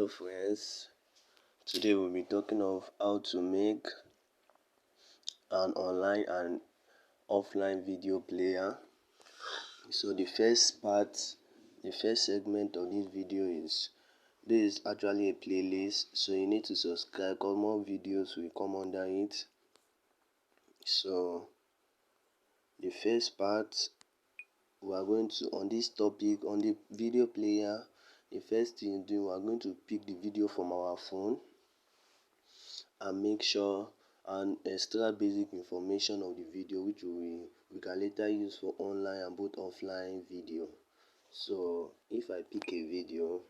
Hello friends, today we'll be talking of how to make an online and offline video player. So the first segment of this video is actually a playlist, so you need to subscribe because more videos will come under it. So the first part, we are going to, on this topic, on the video player, the first thing you do, we are going to pick the video from our phone and make sure and extract basic information of the video, which we can later use for online and both offline video. So if I pick a video,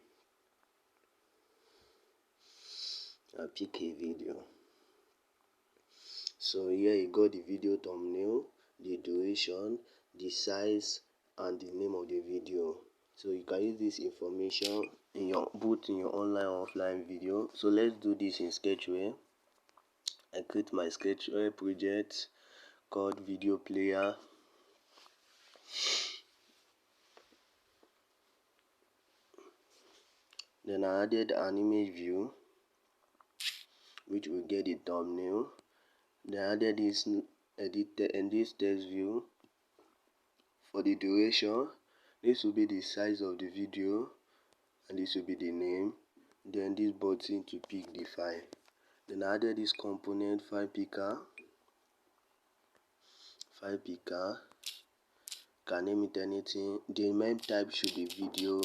so here you got the video thumbnail, the duration, the size and the name of the video. So you can use this information in your online or offline video. So let's do this in Sketchware. I create my Sketchware project called video player. Then I added an image view, which will get the thumbnail. Then I added this text view for the duration. This will be the size of the video and this will be the name. Then this button to pick the file. Then I added this component file picker. Can name it anything. The main type should be video,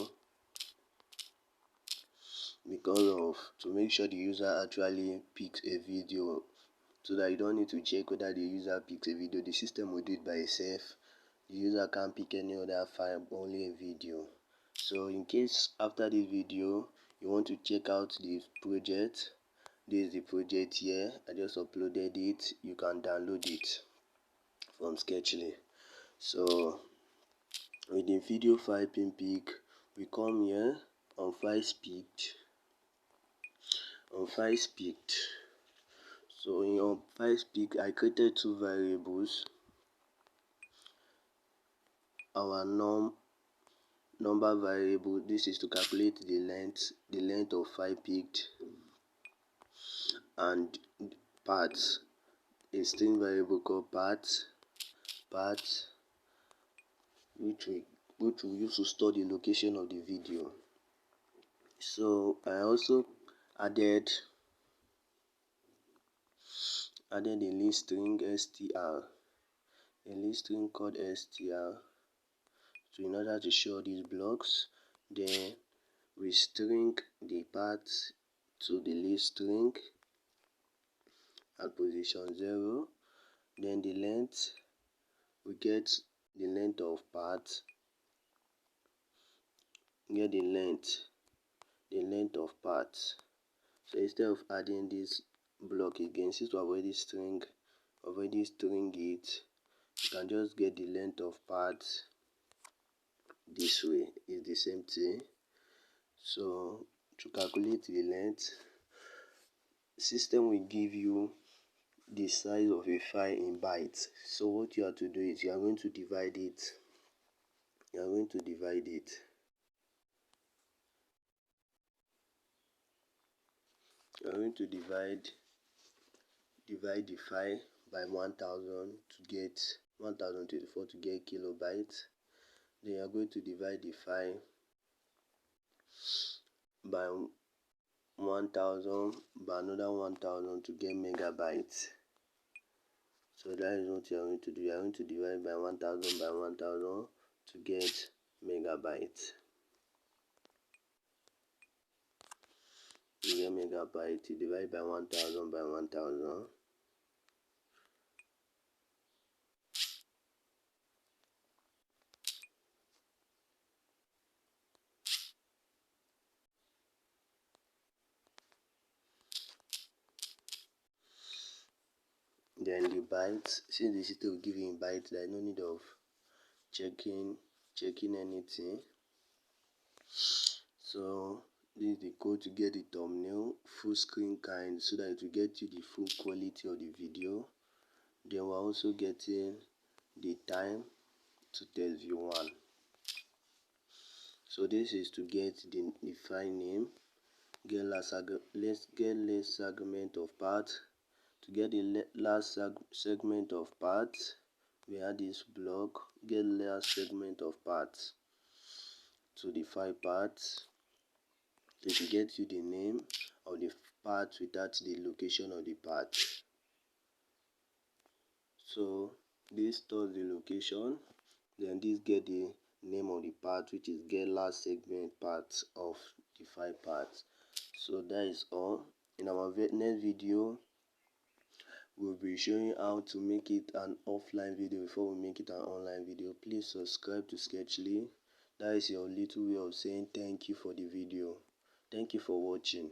because of to make sure the user actually picks a video, so that you don't need to check whether the user picks a video. The system will do it by itself. The user can't pick any other file, only a video. So in case after this video you want to check out the project, this is the project here. I just uploaded it. You can download it from Sketchly. So with the video file pin pick, we come here on files picked. So in your files pick, I created two variables. Our number variable, this is to calculate the length of file picked, and parts, a string variable called parts, which we use to store the location of the video. So I also added a list string called str. So in order to show these blocks, then we string the path to the list string at position 0. Then the length, we get the length of path, So instead of adding this block again, since we already string it, you can just get the length of path this way. It's the same thing. So to calculate the length, system will give you the size of a file in bytes. So what you have to do is you are going to divide it. Divide the file by 1000 to get 1024 to get kilobytes. Then you are going to divide the file by 1000 by another 1000 to get megabytes. So that is what you are going to do. You are going to divide by 1000 by 1000 to get megabytes. You divide by 1000 by 1000. Then the bytes, since the system will give you in bytes, there is no need of checking anything. So this is the code to get the thumbnail, full screen kind, so that it will get you the full quality of the video. Then we're also getting the time to test view 1. So this is to get the file name, let's get last segment of part. To get the last segment of part, we add this block, get last segment of part to the 5 parts. It will get you the name of the part without the location of the part. So this stores the location, then this get the name of the part, which is get last segment part of the 5 parts. So that is all. In our next video, we'll be showing how to make it an offline video before we make it an online video. Please subscribe to Sketchly. That is your little way of saying thank you for the video. Thank you for watching.